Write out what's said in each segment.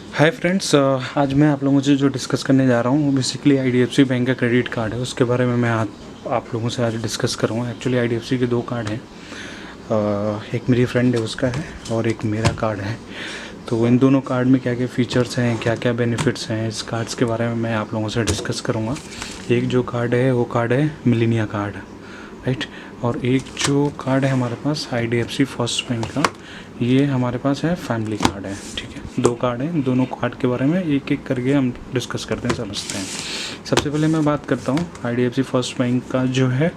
Hi friends, आज मैं आप लोगों से जो डिस्कस करने जा रहा हूँ वो बेसिकली आईडीएफसी बैंक का क्रेडिट कार्ड है। उसके बारे में मैं आप लोगों से आज डिस्कस करूँगा। एक्चुअली आईडीएफसी के दो कार्ड हैं, एक मेरी फ्रेंड है उसका है और एक मेरा कार्ड है। तो इन दोनों कार्ड में क्या क्या फ़ीचर्स हैं, क्या क्या बेनिफिट्स हैं, इस कार्ड्स के बारे में मैं आप लोगों से डिस्कस करूँगा। एक जो कार्ड है वो कार्ड है मिलेनिया कार्ड, राइट। और एक जो कार्ड है हमारे पास आईडीएफसी फर्स्ट बैंक का, ये हमारे पास है फैमिली कार्ड है, ठीक है। दो कार्ड हैं, दोनों कार्ड के बारे में एक एक करके हम डिस्कस करते हैं, समझते हैं। सबसे पहले मैं बात करता हूँ आईडीएफसी फर्स्ट बैंक का जो है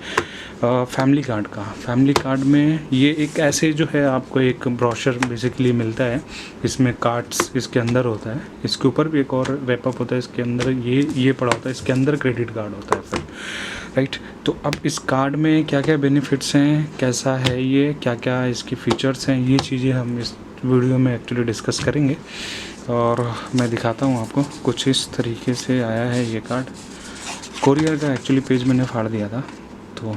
फैमिली कार्ड का। फैमिली कार्ड में ये एक ऐसे जो है आपको एक ब्रोशर बेसिकली मिलता है, इसमें कार्ड्स इसके अंदर होता है, इसके ऊपर भी एक और रैपअप होता है, इसके अंदर ये पड़ा होता है, इसके अंदर क्रेडिट कार्ड होता है फिर, राइट। तो अब इस कार्ड में क्या क्या बेनिफिट्स हैं, कैसा है ये, क्या क्या इसकी फ़ीचर्स हैं, ये चीज़ें हम इस वीडियो में एक्चुअली डिस्कस करेंगे। और मैं दिखाता हूँ आपको, कुछ इस तरीके से आया है ये कार्ड। कोरियर का एक्चुअली पेज मैंने फाड़ दिया था, तो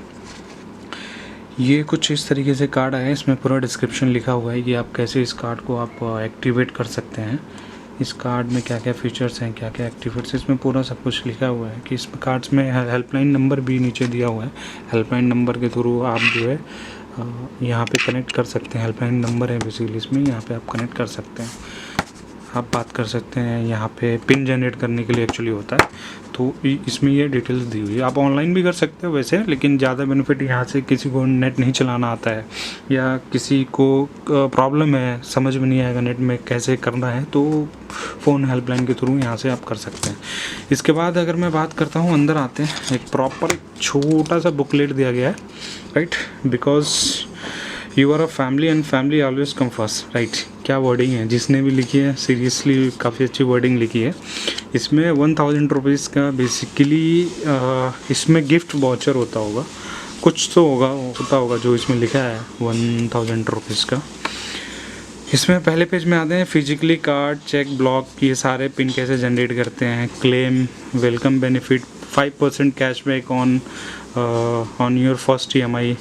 ये कुछ इस तरीके से कार्ड आया है। इसमें पूरा डिस्क्रिप्शन लिखा हुआ है कि आप कैसे इस कार्ड को आप एक्टिवेट कर सकते हैं। इस कार्ड में क्या क्या फ़ीचर्स हैं, क्या क्या एक्टिविटीज़, इसमें पूरा सब कुछ लिखा हुआ है कि इस कार्ड्स में हेल्पलाइन नंबर भी नीचे दिया हुआ है। हेल्पलाइन नंबर के थ्रू आप जो है यहाँ पे कनेक्ट कर सकते हैं। हेल्पलाइन नंबर है बेसिकली इसमें, यहाँ पे आप कनेक्ट कर सकते हैं, आप बात कर सकते हैं। यहाँ पे पिन जनरेट करने के लिए एक्चुअली होता है, तो इसमें ये डिटेल्स दी हुई है। आप ऑनलाइन भी कर सकते हो वैसे, लेकिन ज़्यादा बेनिफिट यहाँ से किसी को नेट नहीं चलाना आता है या किसी को प्रॉब्लम है, समझ में नहीं आएगा नेट में कैसे करना है, तो फ़ोन हेल्पलाइन के थ्रू यहाँ से आप कर सकते हैं। इसके बाद अगर मैं बात करता हूँ, अंदर आते हैं, एक प्रॉपर एक छोटा सा बुकलेट दिया गया है, right. Because you are a family and family always come first, right. क्या वर्डिंग है, जिसने भी लिखी है सीरियसली काफ़ी अच्छी वर्डिंग लिखी है। इसमें 1000 रुपीज़ का बेसिकली इसमें गिफ्ट वाउचर होता होगा, कुछ तो होता होगा जो इसमें लिखा है 1000 रुपीज़ का। इसमें पहले पेज में आते हैं फिजिकली कार्ड, चेक, ब्लॉक, ये सारे पिन कैसे जनरेट करते हैं, claim, welcome benefit, 5% cashback on your first EMI,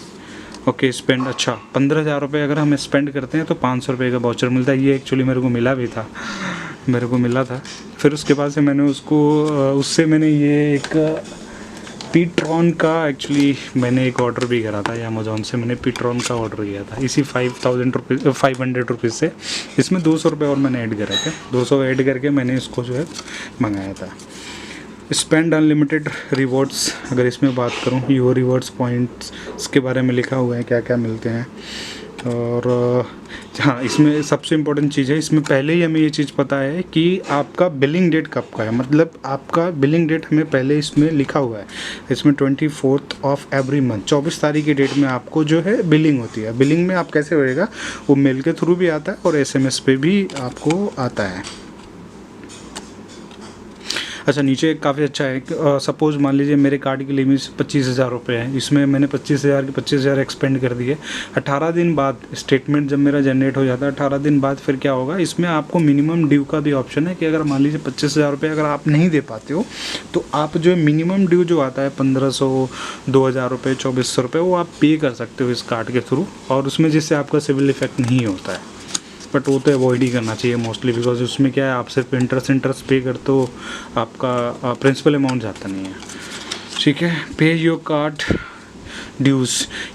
okay, spend. अच्छा, 15,000 रुपये अगर हम स्पेंड करते हैं तो 500 रुपये का वाउचर मिलता है। ये एक्चुअली मेरे को मिला था। फिर उसके बाद से मैंने उससे मैंने ये एक पीट्रॉन का एक्चुअली मैंने एक ऑर्डर भी करा था, या अमेज़ॉन से मैंने पीट्रॉन का ऑर्डर किया था इसी 500 रुपीज़ से। इसमें 200 रुपये और मैंने ऐड करा था, 200 ऐड करके मैंने इसको जो है मंगाया था। स्पेंड अनलिमिटेड रिवॉर्ड्स, अगर इसमें बात करूँ, यो रिवॉर्ड्स पॉइंट्स, इसके बारे में लिखा हुआ है क्या क्या मिलते हैं। और हाँ, इसमें सबसे इम्पोर्टेंट चीज़ है, इसमें पहले ही हमें ये चीज़ पता है कि आपका बिलिंग डेट कब का है, मतलब आपका बिलिंग डेट हमें पहले इसमें लिखा हुआ है। इसमें 24th ऑफ एवरी मंथ, 24 तारीख की डेट में आपको जो है बिलिंग होती है। बिलिंग में आप कैसे होएगा, वो मेल के थ्रू भी आता है और SMS पे भी आपको आता है। अच्छा, नीचे काफ़ी अच्छा है। सपोज़ मान लीजिए मेरे कार्ड की लिमिट 25,000 रुपये है, इसमें मैंने 25,000 के 25,000 एक्सपेंड कर दिए। 18 दिन बाद स्टेटमेंट जब मेरा जनरेट हो जाता है, 18 दिन बाद फिर क्या होगा, इसमें आपको मिनिमम ड्यू का भी ऑप्शन है कि अगर मान लीजिए 25,000 रुपये अगर आप नहीं दे पाते हो, तो आप जो मिनिमम ड्यू जो आता है 1,500, 2,000 रुपये, 2,400 रुपये, वो आप पे कर सकते हो इस कार्ड के थ्रू, और उसमें जिससे आपका सिविल इफेक्ट नहीं होता है। बट वो तो अवॉइड ही करना चाहिए मोस्टली, बिकॉज उसमें क्या है, आप सिर्फ इंटरेस्ट पे करते हो, आपका प्रिंसिपल अमाउंट जाता नहीं है, ठीक है। पे योर कार्ड ड्यूज़,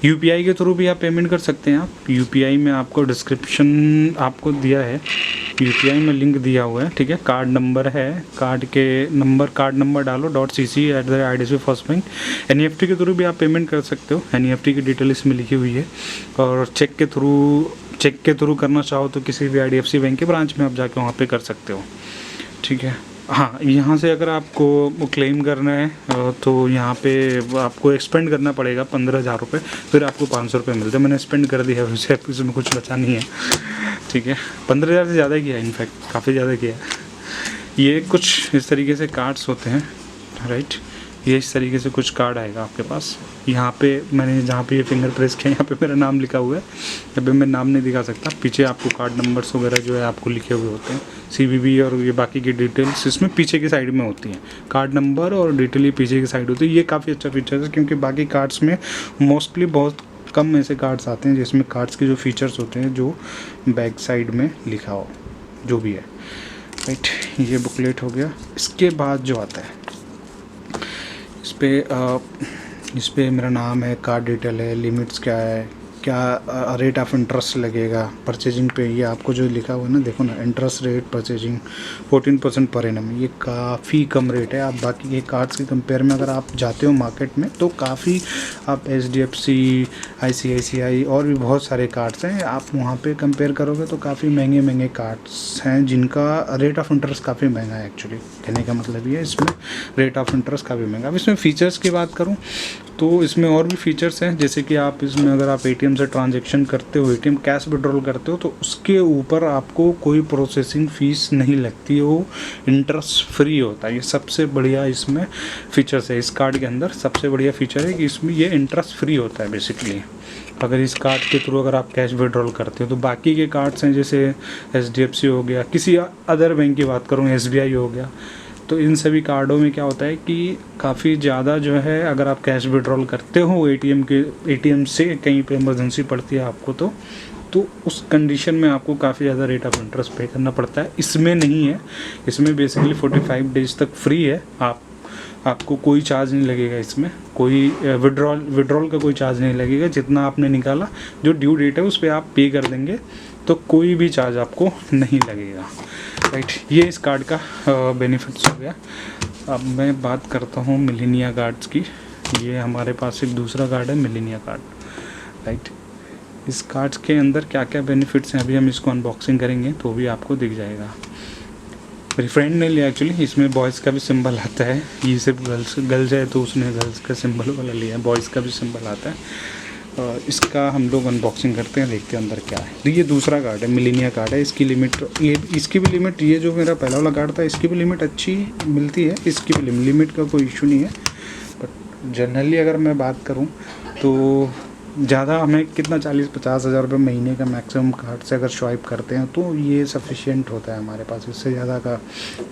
UPI के थ्रू भी आप पेमेंट कर सकते हैं। आप UPI में आपको डिस्क्रिप्शन आपको दिया है, UPI में लिंक दिया हुआ है, ठीक है। कार्ड नंबर है, कार्ड नंबर डालो .cc@IDFC फर्स्ट बैंक। NEFT के थ्रू भी आप पेमेंट कर सकते हो, NEFT की डिटेल इसमें लिखी हुई है। और चेक के थ्रू करना चाहो तो किसी भी IDFC बैंक के ब्रांच में आप जाके वहाँ पे कर सकते हो, ठीक है। हाँ, यहाँ से अगर आपको क्लेम करना है तो यहाँ पे आपको एक्सपेंड करना पड़ेगा 15,000 रुपये, फिर आपको 500 रुपये मिलते हैं। मैंने स्पेंड कर दिया है उसे, इसमें कुछ बचा नहीं है, ठीक है। 15,000 से ज़्यादा किया है, इनफैक्ट काफ़ी ज़्यादा किया है। ये कुछ इस तरीके से कार्ड्स होते हैं, राइट। ये इस तरीके से कुछ कार्ड आएगा आपके पास। यहाँ पे मैंने जहाँ पे ये फिंगर प्रेस किया, यहाँ पे मेरा नाम लिखा हुआ है, यहाँ पे मैं नाम नहीं दिखा सकता। पीछे आपको कार्ड नंबर्स वगैरह जो है आपको लिखे हुए होते हैं, CVV और ये बाकी की डिटेल्स इसमें पीछे की साइड में होती हैं। कार्ड नंबर और डिटेल ये पीछे की साइड होती है। ये काफ़ी अच्छा फीचर है, क्योंकि बाकी कार्ड्स में मोस्टली बहुत कम ऐसे कार्ड्स आते हैं जिसमें कार्ड्स के जो फीचर्स होते हैं जो बैक साइड में लिखा हो, जो भी है, राइट, ये बुकलेट हो गया। इसके बाद जो आता है इस पे मेरा नाम है, कार्ड डिटेल है, लिमिट्स क्या है, क्या रेट ऑफ इंटरेस्ट लगेगा परचेजिंग पे। ये आपको जो लिखा हुआ है ना, देखो ना, interest rate purchasing 14% per annum. ये काफ़ी कम रेट है। आप बाकी के कार्ड्स के कंपेयर में अगर आप जाते हो मार्केट में तो काफ़ी, आप HDFC, ICICI और भी बहुत सारे कार्ड्स हैं, आप वहाँ पे कंपेयर करोगे तो काफ़ी महंगे महंगे कार्ड्स हैं जिनका रेट ऑफ इंटरेस्ट काफ़ी महंगा है। एक्चुअली कहने का मतलब ये है, इसमें रेट ऑफ इंटरेस्ट काफ़ी महंगा। अब इसमें फ़ीचर्स की बात करूँ तो इसमें और भी फीचर्स हैं, जैसे कि आप इसमें अगर आप ATM से ट्रांजैक्शन करते हो, ATM कैश विड्रॉल करते हो, तो उसके ऊपर आपको कोई प्रोसेसिंग फ़ीस नहीं लगती है, वो इंटरेस्ट फ्री होता है। ये सबसे बढ़िया इसमें फ़ीचर्स है। इस कार्ड के अंदर सबसे बढ़िया फ़ीचर है कि इसमें ये इंटरेस्ट फ्री होता है बेसिकली। अगर इस कार्ड के थ्रू अगर आप कैश विड्रॉल करते हो तो बाकी के कार्ड्स हैं जैसे HDFC हो गया, किसी अदर बैंक की बात करूँ SBI हो गया, तो इन सभी कार्डों में क्या होता है कि काफ़ी ज़्यादा जो है, अगर आप कैश विड्रॉल करते हो ATM से कहीं पे इमरजेंसी पड़ती है आपको, तो उस कंडीशन में आपको काफ़ी ज़्यादा रेट ऑफ इंटरेस्ट पे करना पड़ता है। इसमें नहीं है, इसमें बेसिकली 45 डेज तक फ्री है। आपको कोई चार्ज नहीं लगेगा, इसमें कोई विड्रॉल का कोई चार्ज नहीं लगेगा। जितना आपने निकाला, जो ड्यू डेट है उस पर आप पे कर देंगे तो कोई भी चार्ज आपको नहीं लगेगा। राइट, ये इस कार्ड का बेनिफिट्स हो गया। अब मैं बात करता हूँ मिलेनिया कार्ड्स की। ये हमारे पास एक दूसरा कार्ड है, मिलेनिया कार्ड। राइट, इस कार्ड्स के अंदर क्या क्या बेनिफिट्स हैं, अभी हम इसको अनबॉक्सिंग करेंगे तो भी आपको दिख जाएगा। मेरी फ्रेंड ने लिया एक्चुअली, इसमें बॉयज़ का भी सिंबल आता है। ये सिर्फ गर्ल्स है तो उसने गर्ल्स का सिंबल वाला लिया है, बॉयज़ का भी सिंबल आता है। इसका हम लोग अनबॉक्सिंग करते हैं, देखते हैं अंदर क्या है। तो ये दूसरा कार्ड है, मिलेनिया कार्ड है। इसकी लिमिट, इसकी भी लिमिट, ये जो मेरा पहला वाला कार्ड था इसकी भी लिमिट अच्छी मिलती है, इसकी भी लिमिट का कोई इशू नहीं है। बट जनरली अगर मैं बात करूँ तो ज़्यादा हमें कितना 40-50 हज़ार रुपये महीने का मैक्सिमम कार्ड से अगर स्वाइप करते हैं तो ये सफिशिएंट होता है हमारे पास। इससे ज़्यादा का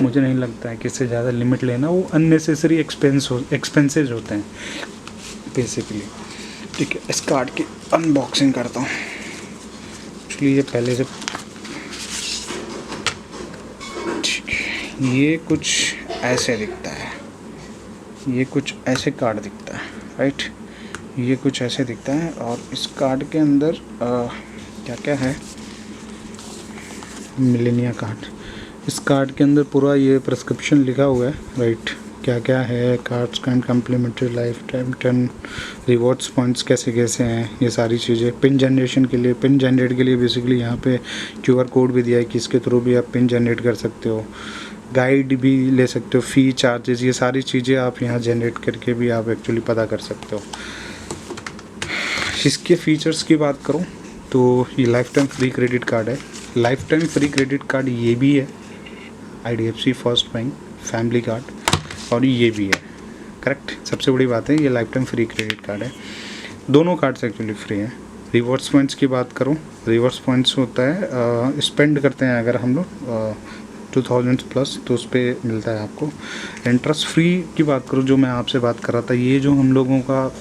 मुझे नहीं लगता है कि इससे ज़्यादा लिमिट लेना, वो अननेसेसरी एक्सपेंसेस होते हैं बेसिकली। ठीक है, इस कार्ड की अनबॉक्सिंग करता हूँ। एक्चुअली ये पहले से ठीक है, ये कुछ ऐसे दिखता है, ये कुछ ऐसे कार्ड दिखता है। राइट, ये कुछ ऐसे दिखता है। और इस कार्ड के अंदर क्या क्या है, मिलेनिया कार्ड, इस कार्ड के अंदर पूरा ये प्रिस्क्रिप्शन लिखा हुआ है। राइट, क्या क्या है, cards and complimentary lifetime 10 rewards points कैसे कैसे हैं, ये सारी चीज़ें। पिन जनरेशन के लिए, पिन जनरेट के लिए बेसिकली यहाँ पे QR कोड भी दिया है कि इसके थ्रू भी आप पिन जनरेट कर सकते हो, गाइड भी ले सकते हो, फ़ी चार्जेस, ये सारी चीज़ें आप यहाँ जनरेट करके भी आप एक्चुअली पता कर सकते हो। इसके फीचर्स की बात करूँ तो ये lifetime free credit card है। Lifetime free credit card ये भी है, IDFC first bank family card, और ये भी है। करेक्ट, सबसे बड़ी बात है ये lifetime free credit card है। दोनों कार्ड्स एक्चुअली फ्री हैं। रिवॉर्ड्स पॉइंट्स की बात करूँ, रिवॉर्ड्स पॉइंट्स होता है, स्पेंड करते हैं अगर हम लोग 2000 प्लस तो उस पर मिलता है आपको। इंटरेस्ट फ्री की बात करूँ, जो मैं आपसे बात कर रहा था, ये जो हम लोगों का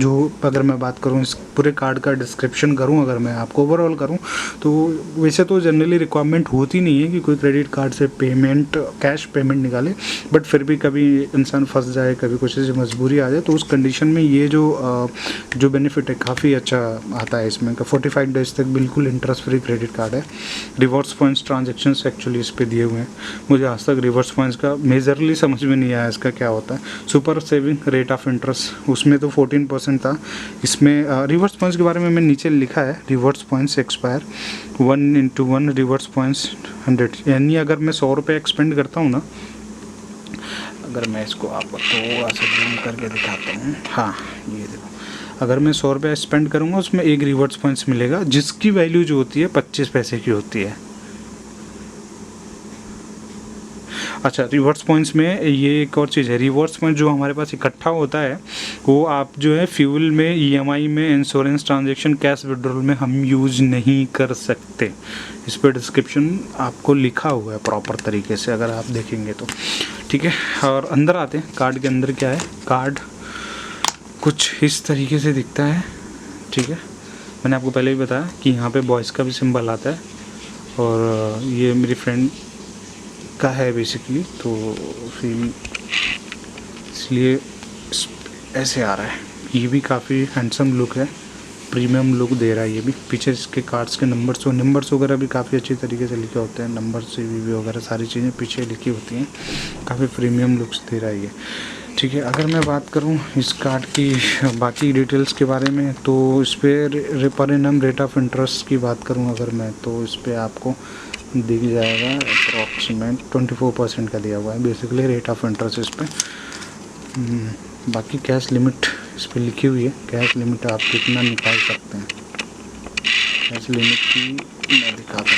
जो, अगर मैं बात करूँ इस पूरे कार्ड का डिस्क्रिप्शन करूँ, अगर मैं आपको ओवरऑल करूँ तो वैसे तो जनरली रिक्वायरमेंट होती नहीं है कि कोई क्रेडिट कार्ड से पेमेंट, कैश पेमेंट निकाले, बट फिर भी कभी इंसान फंस जाए, कभी कुछ ऐसी मजबूरी आ जाए, तो उस कंडीशन में ये जो बेनिफिट है काफ़ी अच्छा आता है इसमें का। 45 डेज तक बिल्कुल इंटरेस्ट फ्री क्रेडिट कार्ड है। रिवॉर्ड्स पॉइंट्स ट्रांजेक्शन एक्चुअली इस पे दिए हुए हैं। मुझे आज तक रिवर्स पॉइंट्स का मेजरली समझ में नहीं आया इसका क्या होता है। Super saving rate of interest, उसमें तो 14% था। इसमें रिवर्स पॉइंट्स के बारे में मैं नीचे लिखा है, reverse points expire 1/1 reverse points 100, यानी अगर मैं 100 रुपये एक्सपेंड करता हूँ ना, अगर मैं इसको आपको थोड़ा सा जूम करके दिखाता हूँ, हाँ ये देखो, अगर मैं 100 रुपये स्पेंड करूँगा उसमें एक रिवर्स पॉइंट्स मिलेगा, जिसकी वैल्यू जो होती है 25 पैसे की होती है। अच्छा, रिवर्स पॉइंट्स में ये एक और चीज़ है, रिवर्स पॉइंट जो हमारे पास इकट्ठा होता है वो आप जो है फ्यूल में, EMI में, इंश्योरेंस ट्रांजैक्शन, कैश विड्रॉल में हम यूज़ नहीं कर सकते। इस पर डिस्क्रिप्शन आपको लिखा हुआ है प्रॉपर तरीके से, अगर आप देखेंगे तो। ठीक है, और अंदर आते हैं, कार्ड के अंदर क्या है। कार्ड कुछ इस तरीके से दिखता है। ठीक है, मैंने आपको पहले भी बताया कि यहाँ पे बॉयज़ का भी सिंबल आता है, और ये मेरी फ्रेंड का है बेसिकली, तो फिर इसलिए ऐसे आ रहा है। ये भी काफ़ी हैंडसम लुक है, प्रीमियम लुक दे रहा है ये भी। पीछे इसके कार्ड्स के नंबर्स वगैरह भी काफ़ी अच्छी तरीके से लिखे होते हैं, नंबर CVV वगैरह सारी चीज़ें पीछे लिखी होती हैं, काफ़ी प्रीमियम लुक्स दे रहा है ये। ठीक है, अगर मैं बात करूं इस कार्ड की बाकी डिटेल्स के बारे में, तो इस पर per annum rate of interest की बात करूं अगर मैं, तो इस पर आपको दिख जाएगा अप्रॉक्सीमेट 24% का दिया हुआ है बेसिकली रेट ऑफ इंटरेस्ट इस पर। बाकी कैश लिमिट इस पर लिखी हुई है, कैश लिमिट आप कितना निकाल सकते हैं। कैश लिमिट की मैं दिखाता हूँ,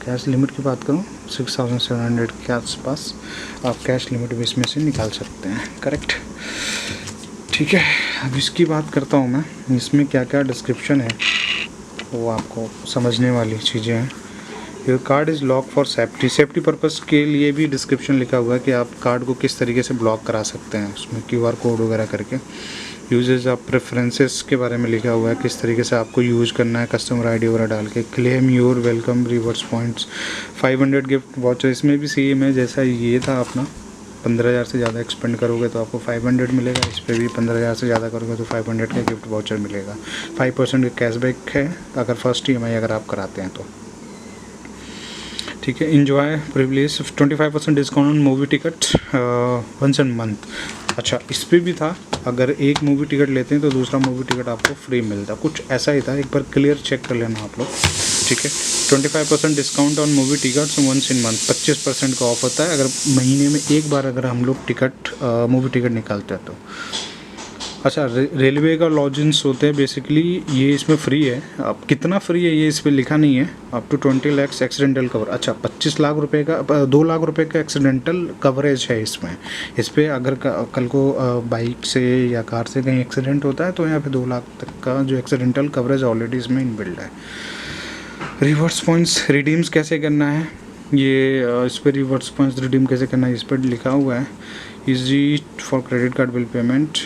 कैश लिमिट की बात करूँ 6700 के आसपास आप कैश लिमिट भी इसमें से निकाल सकते हैं, करेक्ट। ठीक है, अब इसकी बात करता हूँ मैं, इसमें क्या क्या डिस्क्रिप्शन है वो आपको समझने वाली चीज़ें हैं। Your card is lock for safety purpose के लिए भी डिस्क्रिप्शन लिखा हुआ है कि आप कार्ड को किस तरीके से ब्लॉक करा सकते हैं, उसमें QR कोड वगैरह करके। यूजेज ऑफ प्रेफरेंसेस के बारे में लिखा हुआ है, किस तरीके से आपको यूज़ करना है, कस्टमर ID वगैरह डाल के। Claim your welcome reverse points, 500 gift voucher, इसमें भी सेम है जैसा ये था अपना। 15,000 से ज़्यादा एक्सपेंड करोगे तो आपको 500 मिलेगा, इस पर भी 15,000 से ज़्यादा करोगे तो 500 का गिफ्ट वाउचर मिलेगा। 5% का कैशबैक है अगर फर्स्ट EMI अगर आप कराते हैं तो। ठीक है, enjoy privilege 25% discount on movie ticket once and month. अच्छा, इस पर भी था, अगर एक मूवी टिकट लेते हैं तो दूसरा मूवी टिकट आपको फ्री मिलता, कुछ ऐसा ही था, एक बार क्लियर चेक कर लेना आप लोग। ठीक है, 25% discount on movie tickets once in month, 25% का ऑफ होता है अगर महीने में एक बार अगर हम लोग मूवी टिकट निकालते हैं तो। अच्छा, रेलवे का लॉजिन्स होते हैं बेसिकली, ये इसमें फ्री है। अब कितना फ्री है ये इस पर लिखा नहीं है। Up to 20 lakh accidental cover, अच्छा 25 लाख रुपए का 2 लाख रुपए का एक्सीडेंटल कवरेज है इसमें। इस पर अगर कल को बाइक से या कार से कहीं एक्सीडेंट होता है तो यहाँ पे 2 लाख तक का जो एक्सीडेंटल कवरेज ऑलरेडी इसमें इनबिल्ड है। रिवर्स पॉइंट्स रिडीम्स कैसे करना है, ये इस पर रिवर्स पॉइंट्स रिडीम कैसे करना है इस पर लिखा हुआ है। Easy for credit card bill payment,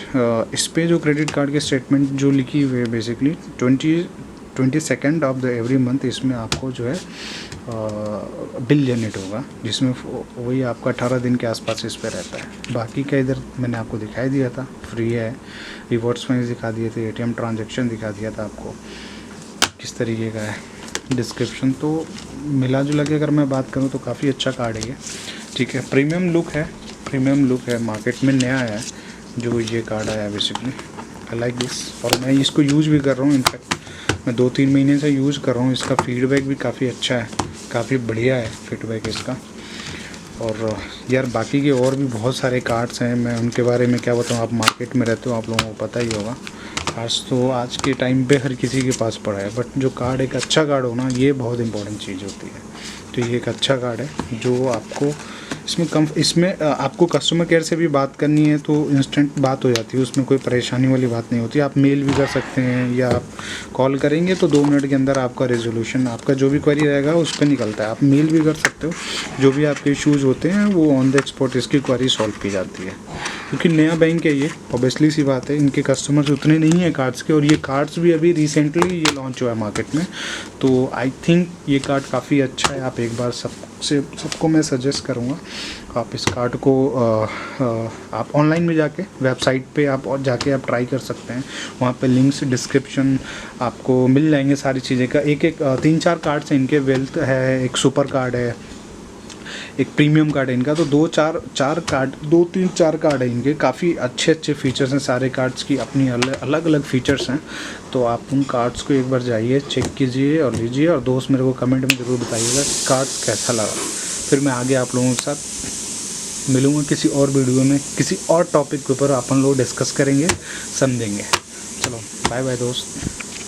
इस पर जो क्रेडिट कार्ड के स्टेटमेंट जो लिखी हुई है basically 22nd of the every month, इसमें आपको जो है बिल जनरेट होगा, जिसमें वही आपका 18 दिन के आसपास इस पर रहता है। बाकी का इधर मैंने आपको दिखाई दिया था, फ्री है। रिवॉर्ड्स पॉइंट्स दिखा दिए थे, ATM ट्रांजेक्शन दिखा दिया था आपको किस तरीके का है। डिस्क्रिप्शन तो मिला जुला के अगर मैं बात करूँ तो काफ़ी अच्छा कार्ड है ये। ठीक है, प्रीमियम लुक है, मार्केट में नया आया है जो ये कार्ड आया है बेसिकली। आई लाइक दिस, और मैं इसको यूज़ भी कर रहा हूँ। इनफैक्ट मैं 2-3 महीने से यूज़ कर रहा हूँ, इसका फीडबैक भी काफ़ी अच्छा है, काफ़ी बढ़िया है फीडबैक इसका। और यार बाकी के और भी बहुत सारे कार्ड्स हैं, मैं उनके बारे में क्या बताऊँ, आप मार्केट में रहते हो, आप लोगों को पता ही होगा। कार्ड्स तो आज के टाइम पे हर किसी के पास पड़ा है, बट जो कार्ड एक अच्छा कार्ड हो ना, ये बहुत इंपॉर्टेंट चीज़ होती है। तो ये एक अच्छा कार्ड है जो आपको इसमें आपको कस्टमर केयर से भी बात करनी है तो इंस्टेंट बात हो जाती है, उसमें कोई परेशानी वाली बात नहीं होती। आप मेल भी कर सकते हैं या आप कॉल करेंगे तो 2 मिनट के अंदर आपका रेजोल्यूशन, आपका जो भी क्वेरी रहेगा उस पर निकलता है। आप मेल भी कर सकते हो, जो भी आपके इश्यूज़ होते हैं वो ऑन द स्पॉट इसकी क्वेरी सॉल्व की जाती है। क्योंकि नया बैंक है ये, ऑब्वियसली सी बात है, इनके कस्टमर्स उतने नहीं हैं कार्ड्स के, और ये कार्ड्स भी अभी रिसेंटली ये लॉन्च हुआ है मार्केट में। तो आई थिंक ये कार्ड काफ़ी अच्छा है, आप एक बार सबको मैं सजेस्ट करूँगा आप इस कार्ड को आप ऑनलाइन में जाके वेबसाइट पे आप जाके आप ट्राई कर सकते हैं। वहाँ पे लिंक्स डिस्क्रिप्शन आपको मिल जाएंगे सारी चीज़ें का। 3-4 कार्ड्स हैं इनके, वेल्थ है, एक सुपर कार्ड है, एक प्रीमियम कार्ड है इनका। तो 2-3-4 कार्ड है इनके, काफ़ी अच्छे फीचर्स हैं सारे कार्ड्स की, अपनी अलग अलग फीचर्स हैं। तो आप उन कार्ड्स को एक बार जाइए, चेक कीजिए और लीजिए, और दोस्त मेरे को कमेंट में ज़रूर बताइएगा कार्ड कैसा लगा। फिर मैं आगे आप लोगों के साथ मिलूँगा किसी और वीडियो में, किसी और टॉपिक के ऊपर अपन लोग डिस्कस करेंगे, समझेंगे। चलो बाय बाय दोस्त।